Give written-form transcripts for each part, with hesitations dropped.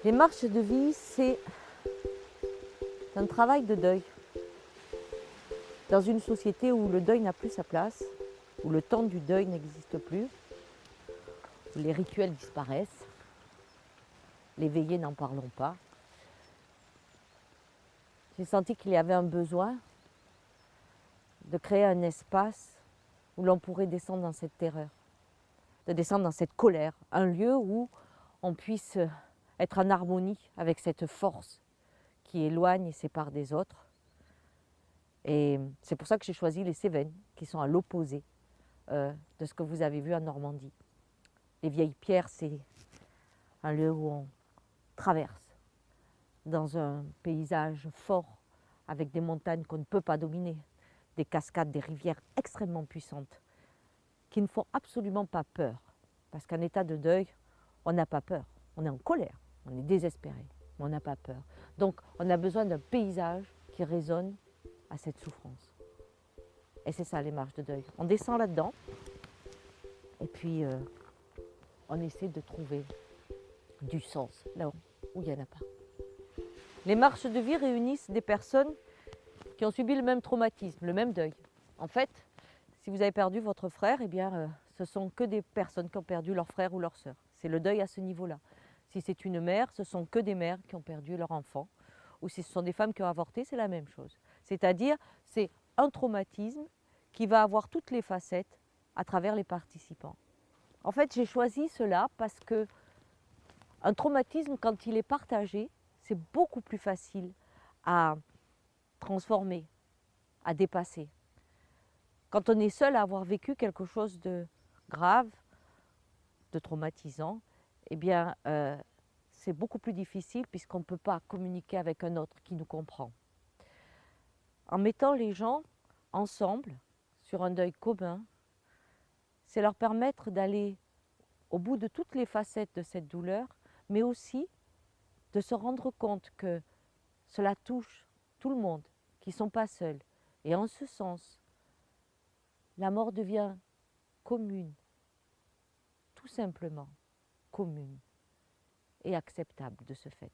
Les marches de vie, c'est un travail de deuil. Dans une société où le deuil n'a plus sa place, où le temps du deuil n'existe plus, où les rituels disparaissent, les veillées n'en parlons pas, j'ai senti qu'il y avait un besoin de créer un espace où l'on pourrait descendre dans cette terreur, de descendre dans cette colère, un lieu où on puisse être en harmonie avec cette force qui éloigne et sépare des autres. Et c'est pour ça que j'ai choisi les Cévennes, qui sont à l'opposé de ce que vous avez vu en Normandie. Les Vieilles Pierres, c'est un lieu où on traverse dans un paysage fort, avec des montagnes qu'on ne peut pas dominer, des cascades, des rivières extrêmement puissantes, qui ne font absolument pas peur. Parce qu'en état de deuil, on n'a pas peur. On est en colère, on est désespéré, mais on n'a pas peur. Donc on a besoin d'un paysage qui résonne à cette souffrance. Et c'est ça les marches de deuil. On descend là-dedans et puis on essaie de trouver du sens là où il n'y en a pas. Les marches de vie réunissent des personnes qui ont subi le même traumatisme, le même deuil. En fait, si vous avez perdu votre frère, eh bien, ce sont que des personnes qui ont perdu leur frère ou leur sœur. C'est le deuil à ce niveau-là. Si c'est une mère, ce sont que des mères qui ont perdu leur enfant. Ou si ce sont des femmes qui ont avorté, c'est la même chose. C'est-à-dire, c'est un traumatisme qui va avoir toutes les facettes à travers les participants. En fait, j'ai choisi cela parce que un traumatisme, quand il est partagé, c'est beaucoup plus facile à transformer, à dépasser. Quand on est seul à avoir vécu quelque chose de grave, de traumatisant, eh bien, c'est beaucoup plus difficile puisqu'on ne peut pas communiquer avec un autre qui nous comprend. En mettant les gens ensemble sur un deuil commun, c'est leur permettre d'aller au bout de toutes les facettes de cette douleur, mais aussi de se rendre compte que cela touche tout le monde, qu'ils ne sont pas seuls. Et en ce sens, la mort devient commune, tout simplement commune et acceptable de ce fait.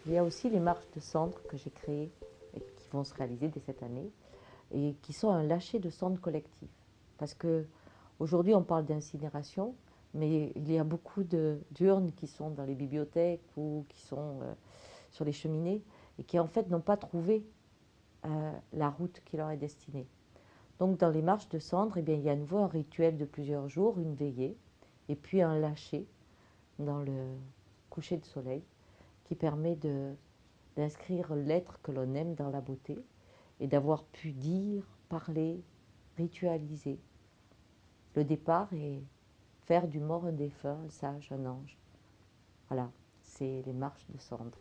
Il y a aussi les marches de cendres que j'ai créées et qui vont se réaliser dès cette année et qui sont un lâcher de cendres collectif. Parce qu'aujourd'hui on parle d'incinération, mais il y a beaucoup d'urnes qui sont dans les bibliothèques ou qui sont sur les cheminées et qui en fait n'ont pas trouvé la route qui leur est destinée. Donc dans les marches de cendres, eh bien, il y a à nouveau un rituel de plusieurs jours, une veillée, et puis un lâcher dans le coucher de soleil qui permet d'inscrire l'être que l'on aime dans la beauté et d'avoir pu dire, parler, ritualiser le départ et faire du mort un défunt, un sage, un ange. Voilà, c'est les marches de cendres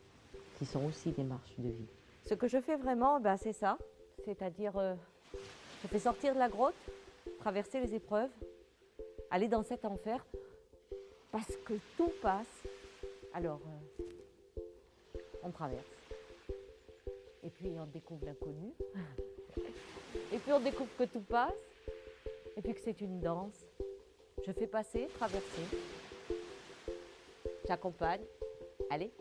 qui sont aussi des marches de vie. Ce que je fais vraiment, ben, c'est ça, c'est-à-dire je fais sortir de la grotte, traverser les épreuves, aller dans cet enfer, parce que tout passe. Alors, on traverse. Et puis on découvre l'inconnu. Et puis on découvre que tout passe. Et puis que c'est une danse. Je fais passer, traverser. J'accompagne. Allez.